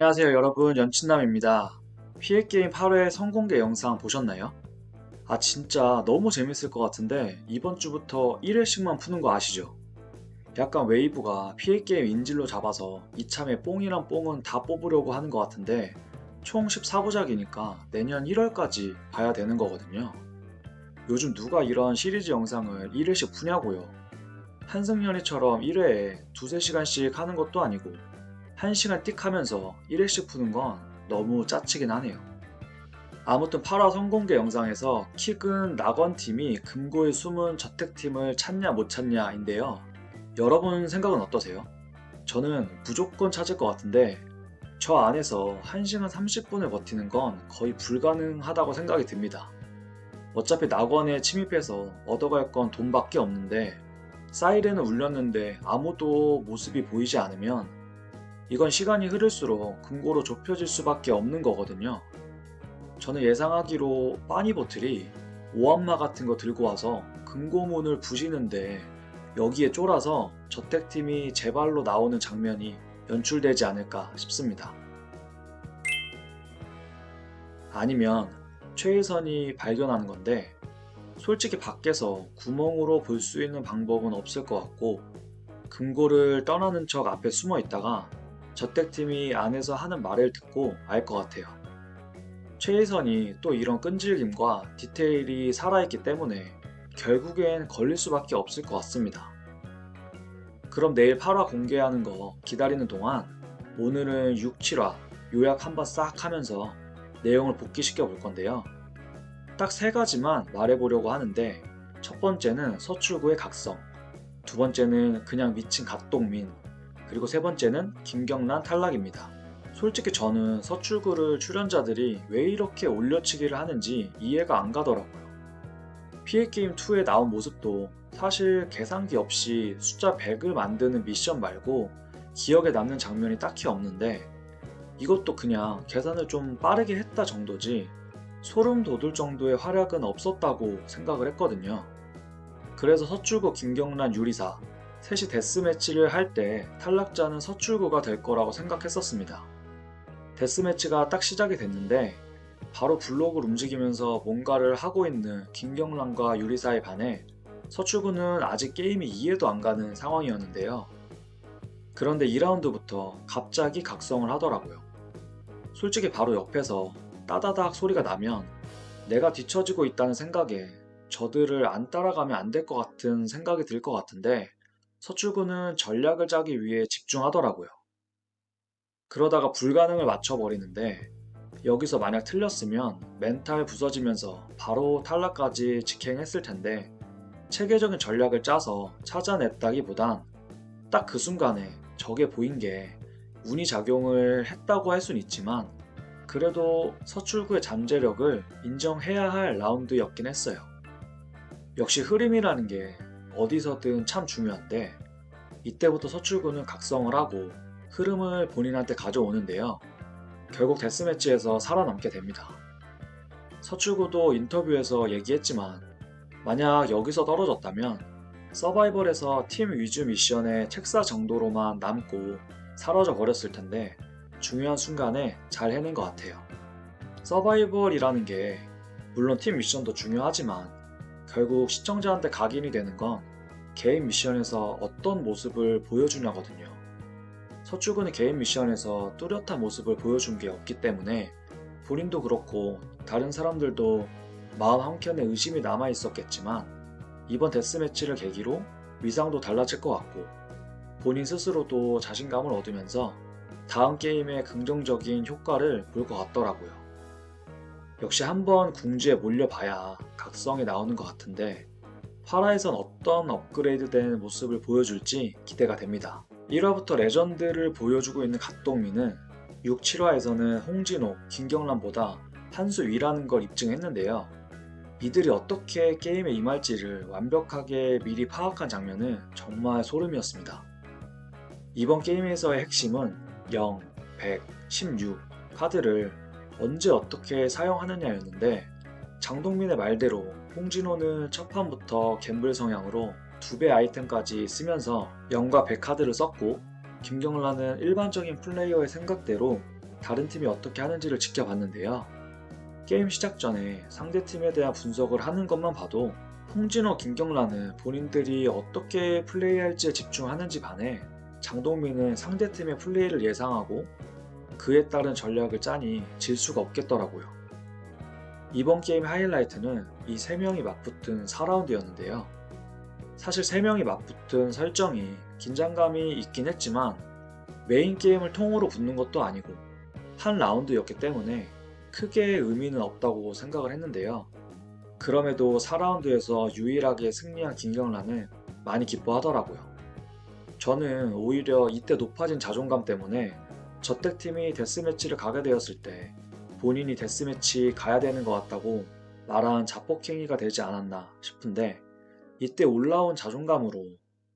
안녕하세요 여러분, 연친남입니다. 피해게임 8회 선공개 영상 보셨나요? 진짜 너무 재밌을 것 같은데 이번 주부터 1회씩만 푸는 거 아시죠? 약간 웨이브가 피해게임 인질로 잡아서 이참에 뽕이란 뽕은 다 뽑으려고 하는 것 같은데 총 14부작이니까 내년 1월까지 봐야 되는 거거든요. 요즘 누가 이런 시리즈 영상을 1회씩 푸냐고요. 한승연이처럼 1회에 두세 시간씩 하는 것도 아니고 1시간 띡 하면서 1회씩 푸는 건 너무 짜치긴 하네요. 아무튼 8화 성공개 영상에서 킥은 낙원팀이 금고에 숨은 저택팀을 찾냐 못 찾냐인데요. 여러분 생각은 어떠세요? 저는 무조건 찾을 것 같은데 저 안에서 1시간 30분을 버티는 건 거의 불가능하다고 생각이 듭니다. 어차피 낙원에 침입해서 얻어갈 건 돈밖에 없는데 사이렌을 울렸는데 아무도 모습이 보이지 않으면 이건 시간이 흐를수록 금고로 좁혀질 수밖에 없는 거거든요. 저는 예상하기로 빠니보틀이 오한마 같은 거 들고 와서 금고문을 부시는데 여기에 쫄아서 저택팀이 제 발로 나오는 장면이 연출되지 않을까 싶습니다. 아니면 최혜선이 발견하는 건데 솔직히 밖에서 구멍으로 볼 수 있는 방법은 없을 것 같고 금고를 떠나는 척 앞에 숨어 있다가 저택팀이 안에서 하는 말을 듣고 알 것 같아요. 최혜선이 또 이런 끈질김과 디테일이 살아있기 때문에 결국엔 걸릴 수밖에 없을 것 같습니다. 그럼 내일 8화 공개하는 거 기다리는 동안 오늘은 6, 7화 요약 한번 싹 하면서 내용을 복기시켜 볼 건데요. 딱 세 가지만 말해보려고 하는데 첫 번째는 서출구의 각성, 두 번째는 그냥 미친 갓동민, 그리고 세 번째는 김경란 탈락입니다. 솔직히 저는 서출구를 출연자들이 왜 이렇게 올려치기를 하는지 이해가 안 가더라고요. 피해게임2에 나온 모습도 사실 계산기 없이 숫자 100을 만드는 미션 말고 기억에 남는 장면이 딱히 없는데 이것도 그냥 계산을 좀 빠르게 했다 정도지 소름 돋을 정도의 활약은 없었다고 생각을 했거든요. 그래서 서출구 김경란 유리사 셋이 데스매치를 할 때 탈락자는 서출구가 될 거라고 생각했었습니다. 데스매치가 딱 시작이 됐는데 바로 블록을 움직이면서 뭔가를 하고 있는 김경란과 유리사에 반해 서출구는 아직 게임이 이해도 안 가는 상황이었는데요. 그런데 2라운드부터 갑자기 각성을 하더라고요. 솔직히 바로 옆에서 따다닥 소리가 나면 내가 뒤처지고 있다는 생각에 저들을 안 따라가면 안 될 것 같은 생각이 들 것 같은데 서출구는 전략을 짜기 위해 집중하더라고요. 그러다가 불가능을 맞춰버리는데 여기서 만약 틀렸으면 멘탈 부서지면서 바로 탈락까지 직행했을 텐데 체계적인 전략을 짜서 찾아냈다기보단 딱 그 순간에 저게 보인 게 운이 작용을 했다고 할 순 있지만 그래도 서출구의 잠재력을 인정해야 할 라운드였긴 했어요. 역시 흐름이라는 게 어디서든 참 중요한데 이때부터 서출구는 각성을 하고 흐름을 본인한테 가져오는데요. 결국 데스매치에서 살아남게 됩니다. 서출구도 인터뷰에서 얘기했지만 만약 여기서 떨어졌다면 서바이벌에서 팀 위주 미션의 책사 정도로만 남고 사라져 버렸을 텐데 중요한 순간에 잘 해낸 것 같아요. 서바이벌이라는 게 물론 팀 미션도 중요하지만 결국 시청자한테 각인이 되는 건 개인 미션에서 어떤 모습을 보여주냐거든요. 서출구는 개인 미션에서 뚜렷한 모습을 보여준 게 없기 때문에 본인도 그렇고 다른 사람들도 마음 한켠에 의심이 남아 있었겠지만 이번 데스매치를 계기로 위상도 달라질 것 같고 본인 스스로도 자신감을 얻으면서 다음 게임에 긍정적인 효과를 볼 것 같더라고요. 역시 한번 궁지에 몰려봐야 각성이 나오는 것 같은데 8화에선 어떤 업그레이드된 모습을 보여줄지 기대가 됩니다. 1화부터 레전드를 보여주고 있는 갓동민은 6, 7화에서는 홍진호, 김경란보다 한 수 위라는 걸 입증했는데요. 이들이 어떻게 게임에 임할지를 완벽하게 미리 파악한 장면은 정말 소름이었습니다. 이번 게임에서의 핵심은 0, 100, 16 카드를 언제 어떻게 사용하느냐였는데 장동민의 말대로 홍진호는 첫 판부터 갬블 성향으로 2배 아이템까지 쓰면서 0과 100 카드를 썼고 김경란은 일반적인 플레이어의 생각대로 다른 팀이 어떻게 하는지를 지켜봤는데요. 게임 시작 전에 상대 팀에 대한 분석을 하는 것만 봐도 홍진호, 김경란은 본인들이 어떻게 플레이할지에 집중하는지 반해 장동민은 상대 팀의 플레이를 예상하고 그에 따른 전략을 짜니 질 수가 없겠더라고요. 이번 게임 하이라이트는 이 3명이 맞붙은 4라운드였는데요. 사실 3명이 맞붙은 설정이 긴장감이 있긴 했지만 메인 게임을 통으로 붙는 것도 아니고 한 라운드였기 때문에 크게 의미는 없다고 생각을 했는데요. 그럼에도 4라운드에서 유일하게 승리한 김경란은 많이 기뻐하더라고요. 저는 오히려 이때 높아진 자존감 때문에 저택팀이 데스매치를 가게 되었을 때 본인이 데스매치 가야 되는 것 같다고 말한 자폭행위가 되지 않았나 싶은데 이때 올라온 자존감으로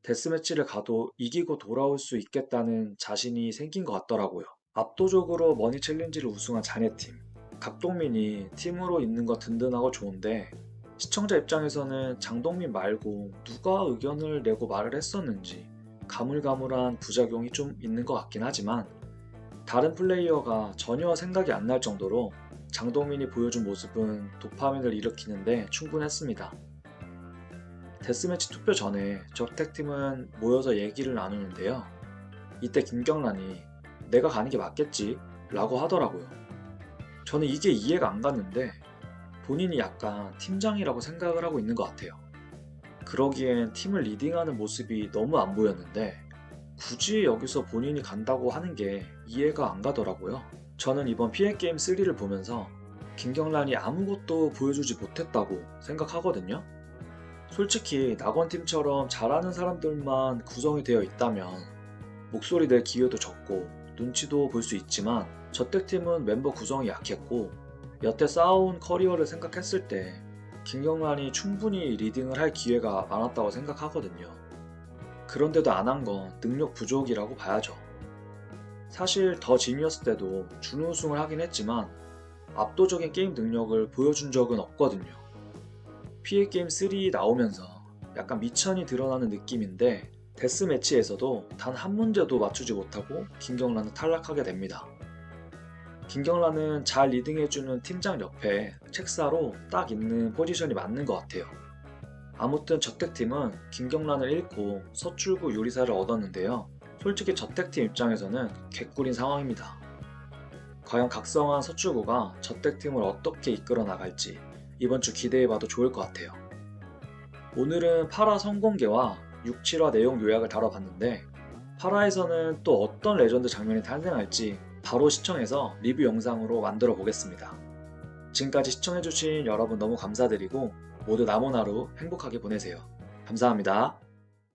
데스매치를 가도 이기고 돌아올 수 있겠다는 자신이 생긴 것 같더라고요. 압도적으로 머니 챌린지를 우승한 자네팀. 각동민이 팀으로 있는 거 든든하고 좋은데 시청자 입장에서는 장동민 말고 누가 의견을 내고 말을 했었는지 가물가물한 부작용이 좀 있는 것 같긴 하지만 다른 플레이어가 전혀 생각이 안 날 정도로 장동민이 보여준 모습은 도파민을 일으키는데 충분했습니다. 데스매치 투표 전에 적택팀은 모여서 얘기를 나누는데요. 이때 김경란이 내가 가는 게 맞겠지 라고 하더라고요. 저는 이게 이해가 안 갔는데 본인이 약간 팀장이라고 생각을 하고 있는 것 같아요. 그러기엔 팀을 리딩하는 모습이 너무 안 보였는데 굳이 여기서 본인이 간다고 하는 게 이해가 안 가더라고요. 저는 이번 피해게임 3를 보면서 김경란이 아무것도 보여주지 못했다고 생각하거든요. 솔직히 낙원팀처럼 잘하는 사람들만 구성이 되어 있다면 목소리 낼 기회도 적고 눈치도 볼 수 있지만 저택팀은 멤버 구성이 약했고 여태 쌓아온 커리어를 생각했을 때 김경란이 충분히 리딩을 할 기회가 많았다고 생각하거든요. 그런데도 안 한 건 능력 부족이라고 봐야죠. 사실 더 지니어스 때도 준우승을 하긴 했지만 압도적인 게임 능력을 보여준 적은 없거든요. 피해게임 3 나오면서 약간 미천이 드러나는 느낌인데 데스매치에서도 단 한 문제도 맞추지 못하고 김경란은 탈락하게 됩니다. 김경란은 잘 리딩해주는 팀장 옆에 책사로 딱 있는 포지션이 맞는 것 같아요. 아무튼 저택팀은 김경란을 잃고 서출구 요리사를 얻었는데요. 솔직히 저택팀 입장에서는 개꿀인 상황입니다. 과연 각성한 서출구가 저택팀을 어떻게 이끌어 나갈지 이번 주 기대해봐도 좋을 것 같아요. 오늘은 8화 선공개와 6, 7화 내용 요약을 다뤄봤는데 8화에서는 또 어떤 레전드 장면이 탄생할지 바로 시청해서 리뷰 영상으로 만들어 보겠습니다. 지금까지 시청해주신 여러분 너무 감사드리고 모두 남은 하루 행복하게 보내세요. 감사합니다.